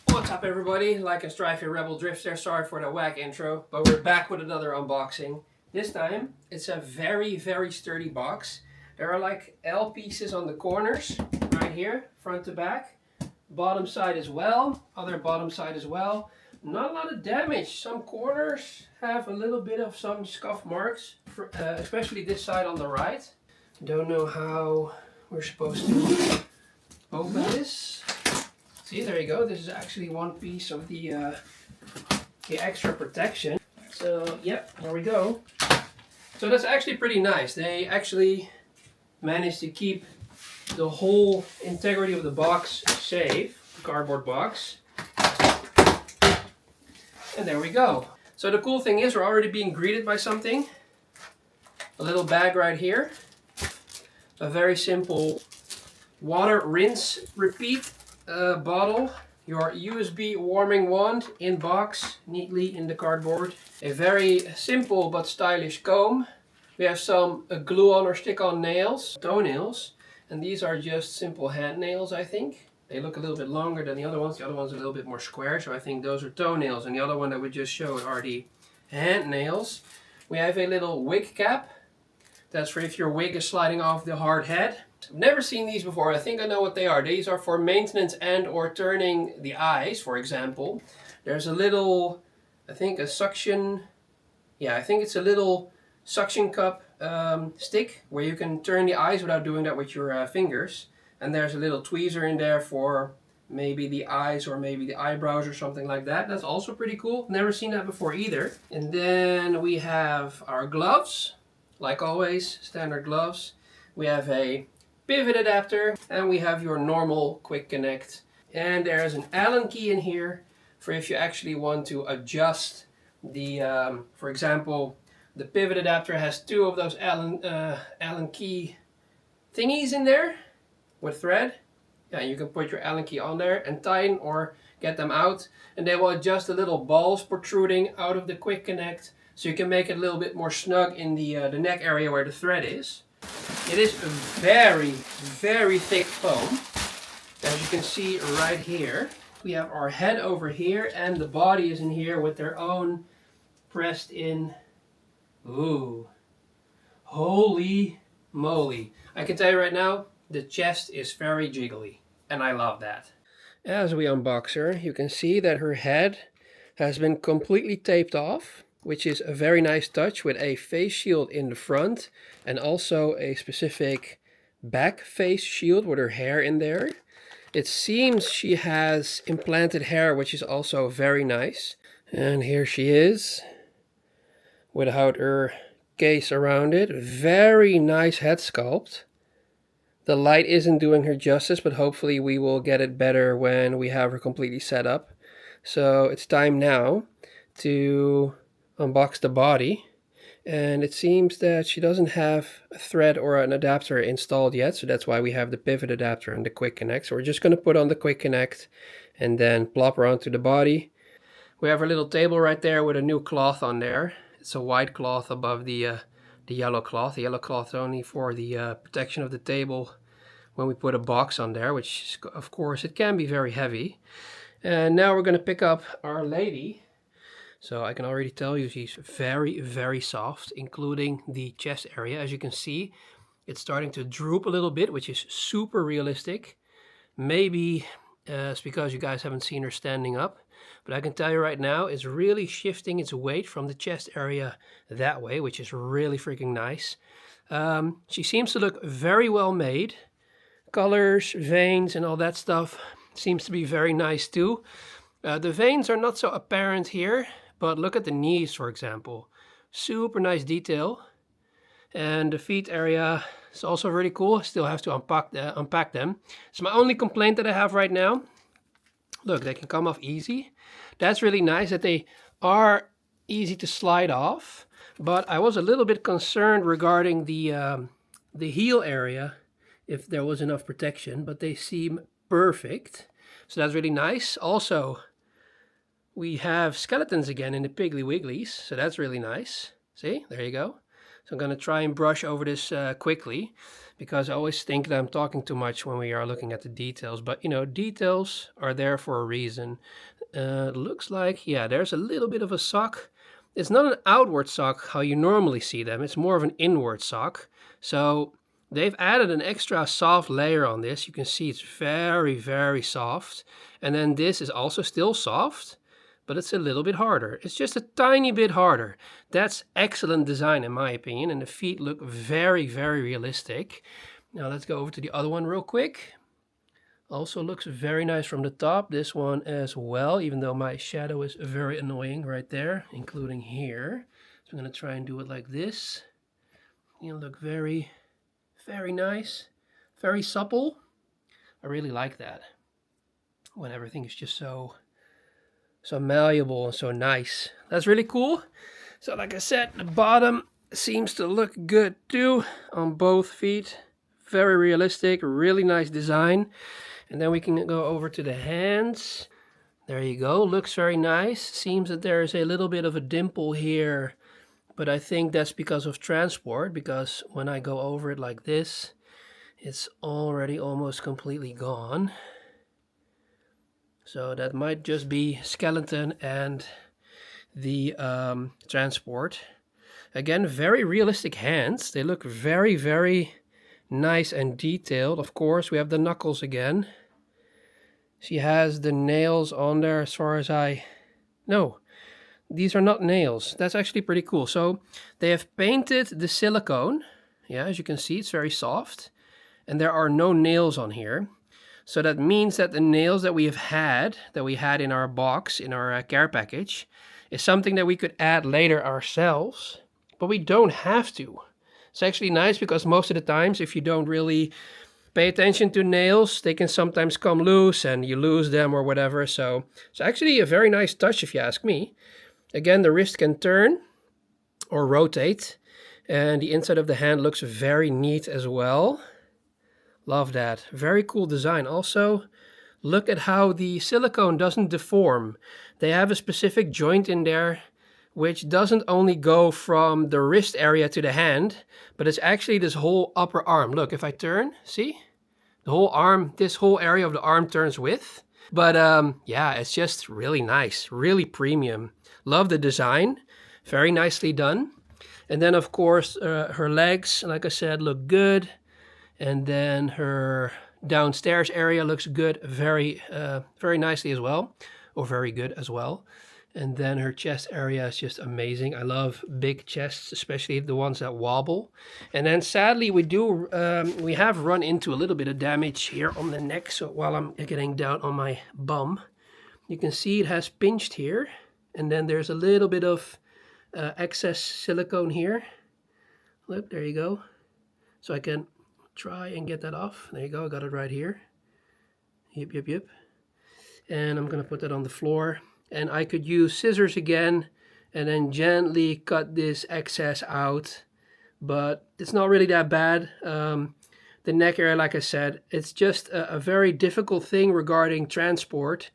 What's up everybody, Lycan-Strife here, Rebel Drifter. Sorry for the whack intro, but we're back with another unboxing. This time, it's a very, very sturdy box. There are like L pieces on the corners, right here, front to back. Bottom side as well, other bottom side as well. Not a lot of damage. Some corners have a little bit of some scuff marks, especially this side on the right. Don't know how we're supposed to open this. See, there you go. This is actually one piece of the extra protection. So, yep, there we go. So that's actually pretty nice. They actually managed to keep the whole integrity of the box safe, the cardboard box. And there we go. So the cool thing is we're already being greeted by something. A little bag right here. A very simple water rinse repeat bottle. Your USB warming wand in box, neatly in the cardboard. A very simple but stylish comb. We have some glue on or stick on nails, toenails. And these are just simple hand nails, I think. They look a little bit longer than the other ones. The other one's a little bit more square, so I think those are toenails. And the other one that we just showed are the hand nails. We have a little wig cap. That's for if your wig is sliding off the hard head. I've never seen these before. I think I know what they are. These are for maintenance and or turning the eyes, for example. There's a little, I think a suction, yeah, I think it's a little suction cup stick where you can turn the eyes without doing that with your fingers. And there's a little tweezer in there for maybe the eyes or maybe the eyebrows or something like that. That's also pretty cool. Never seen that before either. And then we have our gloves. Like always, standard gloves. We have a pivot adapter and we have your normal quick connect. And there's an Allen key in here for if you actually want to adjust the, for example, the pivot adapter has two of those Allen key thingies in there with thread. Yeah, you can put your Allen key on there and tighten or get them out. And they will adjust the little balls protruding out of the quick connect. So you can make it a little bit more snug in the neck area where the thread is. It is a very, very thick foam. As you can see right here. We have our head over here and the body is in here with their own pressed in. Ooh. Holy moly. I can tell you right now, the chest is very jiggly. And I love that. As we unbox her, you can see that her head has been completely taped off, which is a very nice touch with a face shield in the front and also a specific back face shield with her hair in there. It seems she has implanted hair, which is also very nice. And here she is without her case around it. Very nice head sculpt. The light isn't doing her justice, but hopefully we will get it better when we have her completely set up. So it's time now to unbox the body, and it seems that she doesn't have a thread or an adapter installed yet, so that's why we have the pivot adapter and the quick connect. So we're just going to put on the quick connect and then plop her onto the body. We have our little table right there with a new cloth on there. It's a white cloth above the yellow cloth. The yellow cloth is only for the protection of the table when we put a box on there, which of course it can be very heavy. And now we're going to pick up our lady. So I can already tell you she's very, very soft, including the chest area. As you can see, it's starting to droop a little bit, which is super realistic. Maybe it's because you guys haven't seen her standing up. But I can tell you right now, it's really shifting its weight from the chest area that way, which is really freaking nice. She seems to look very well made. Colors, veins, and all that stuff seems to be very nice too. The veins are not so apparent here. But look at the knees, for example. Super nice detail. And the feet area is also really cool. I still have to unpack them. It's my only complaint that I have right now. Look, they can come off easy. That's really nice that they are easy to slide off. But I was a little bit concerned regarding the heel area, if there was enough protection. But they seem perfect. So that's really nice. Also, we have skeletons again in the Piggly Wigglies, so that's really nice. See, there you go. So I'm going to try and brush over this quickly, because I always think that I'm talking too much when we are looking at the details. But, you know, details are there for a reason. Looks like, yeah, there's a little bit of a sock. It's not an outward sock how you normally see them. It's more of an inward sock. So they've added an extra soft layer on this. You can see it's very, very soft. And then this is also still soft, but it's a little bit harder. It's just a tiny bit harder. That's excellent design in my opinion. And the feet look very, very realistic. Now let's go over to the other one real quick. Also looks very nice from the top. This one as well, even though my shadow is very annoying right there, including here. So I'm going to try and do it like this. You look very, very nice. Very supple. I really like that. When everything is just so malleable and so nice. That's really cool. So like I said, the bottom seems to look good too on both feet. Very realistic, really nice design. And then we can go over to the hands. There you go, looks very nice. Seems that there is a little bit of a dimple here, but I think that's because of transport, because when I go over it like this, it's already almost completely gone. So that might just be skeleton and the transport. Again, very realistic hands. They look very, very nice and detailed. Of course, we have the knuckles again. She has the nails on there as far as no, these are not nails. That's actually pretty cool. So they have painted the silicone. Yeah, as you can see, it's very soft. And there are no nails on here. So that means that the nails that we had in our box, in our care package, is something that we could add later ourselves. But we don't have to. It's actually nice because most of the times, if you don't really pay attention to nails, they can sometimes come loose and you lose them or whatever. So it's actually a very nice touch if you ask me. Again, the wrist can turn or rotate, and the inside of the hand looks very neat as well. Love that. Very cool design. Also, look at how the silicone doesn't deform. They have a specific joint in there which doesn't only go from the wrist area to the hand, but it's actually this whole upper arm. Look, if I turn, see? The whole arm, this whole area of the arm turns with. But yeah, it's just really nice, really premium. Love the design, very nicely done. And then of course, her legs, like I said, look good. And then her downstairs area looks good, very nicely as well, or very good as well. And then her chest area is just amazing. I love big chests, especially the ones that wobble. And then sadly, we have run into a little bit of damage here on the neck. So while I'm getting down on my bum, you can see it has pinched here. And then there's a little bit of excess silicone here. Look, there you go. So I can try and get that off. There you go, I got it right here. Yep. And I'm gonna put that on the floor. And I could use scissors again and then gently cut this excess out. But it's not really that bad. The neck area, like I said, it's just a very difficult thing regarding transport.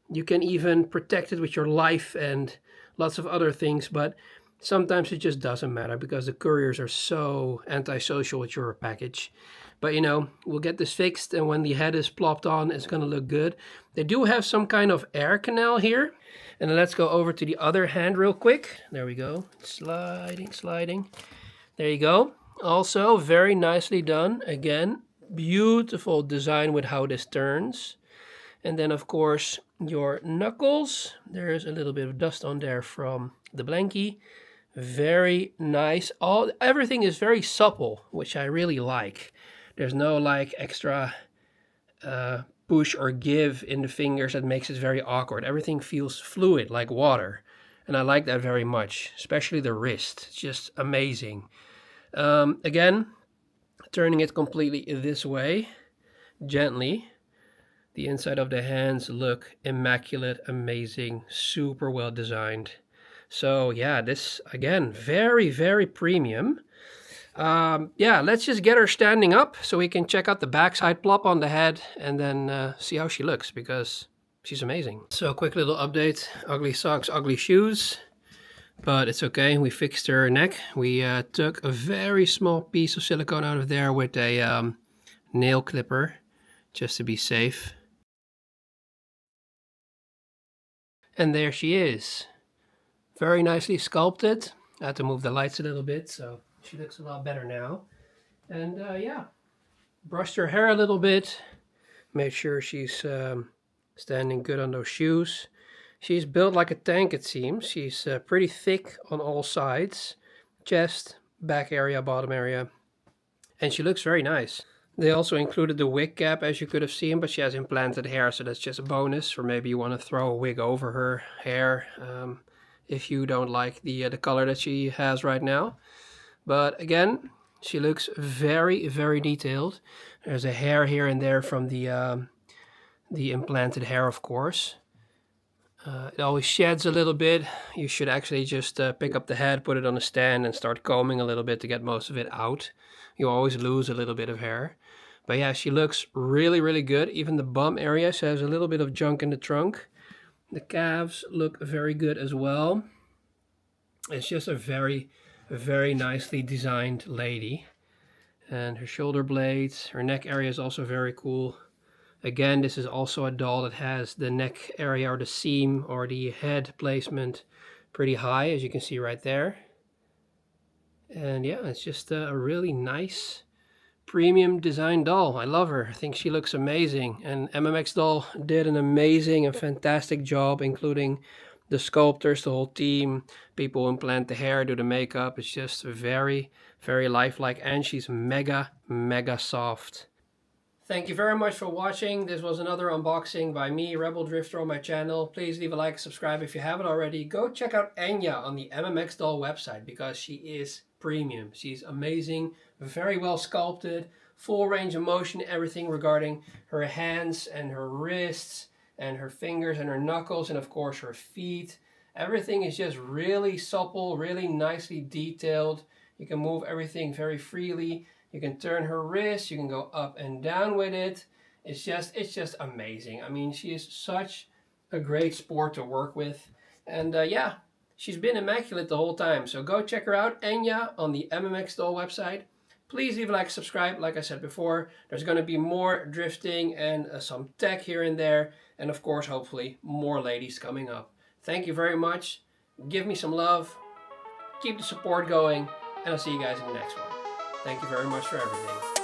You can even protect it with your life and lots of other things, but sometimes it just doesn't matter because the couriers are so antisocial with your package. But you know, we'll get this fixed, and when the head is plopped on, it's gonna look good. They do have some kind of air canal here. And then let's go over to the other hand real quick. There we go, sliding. There you go. Also very nicely done. Again, beautiful design with how this turns. And then of course, your knuckles. There's a little bit of dust on there from the blankie. Very nice. Everything is very supple, which I really like. There's no like extra push or give in the fingers that makes it very awkward. Everything feels fluid like water. And I like that very much, especially the wrist. It's just amazing. Again, turning it completely this way, gently. The inside of the hands look immaculate, amazing, super well designed. So yeah, this again, very, very premium. Yeah, let's just get her standing up so we can check out the backside plop on the head and then see how she looks, because she's amazing. So quick little update, ugly socks, ugly shoes. but it's okay. We fixed her neck. We took a very small piece of silicone out of there with a nail clipper, just to be safe. And there she is. Very nicely sculpted. I had to move the lights a little bit, so she looks a lot better now. And yeah, brushed her hair a little bit. Made sure she's standing good on those shoes. She's built like a tank, it seems. She's pretty thick on all sides. Chest, back area, bottom area. And she looks very nice. They also included the wig cap, as you could have seen, but she has implanted hair, so that's just a bonus. Or maybe you want to throw a wig over her hair if you don't like the color that she has right now. But again, she looks very, very detailed. There's a hair here and there from the implanted hair, of course. It always sheds a little bit. You should actually just pick up the head, put it on a stand, and start combing a little bit to get most of it out. You always lose a little bit of hair. But yeah, she looks really, really good. Even the bum area, she has a little bit of junk in the trunk. The calves look very good as well. It's just a very, very nicely designed lady. And her shoulder blades, her neck area is also very cool. Again, this is also a doll that has the neck area or the seam or the head placement pretty high, as you can see right there. And yeah, it's just a really nice premium design doll. I love her. I think she looks amazing. And MMXdoll did an amazing and fantastic job, including the sculptors, the whole team, people who implant the hair, do the makeup. It's just very, very lifelike, and she's mega, mega soft. Thank you very much for watching. This was another unboxing by me, Rebel Drifter, on my channel. Please leave a like, subscribe if you haven't already. Go check out Enya on the MMXdoll website because she is premium. She's amazing, very well sculpted, full range of motion, everything regarding her hands and her wrists and her fingers and her knuckles and of course her feet. Everything is just really supple, really nicely detailed. You can move everything very freely. You can turn her wrist, you can go up and down with it. It's just amazing. I mean, she is such a great sport to work with. And yeah, she's been immaculate the whole time. So go check her out, Enya, on the MMXdoll website. Please leave a like, subscribe. Like I said before, there's going to be more drifting and some tech here and there. And of course, hopefully, more ladies coming up. Thank you very much. Give me some love. Keep the support going. And I'll see you guys in the next one. Thank you very much for everything.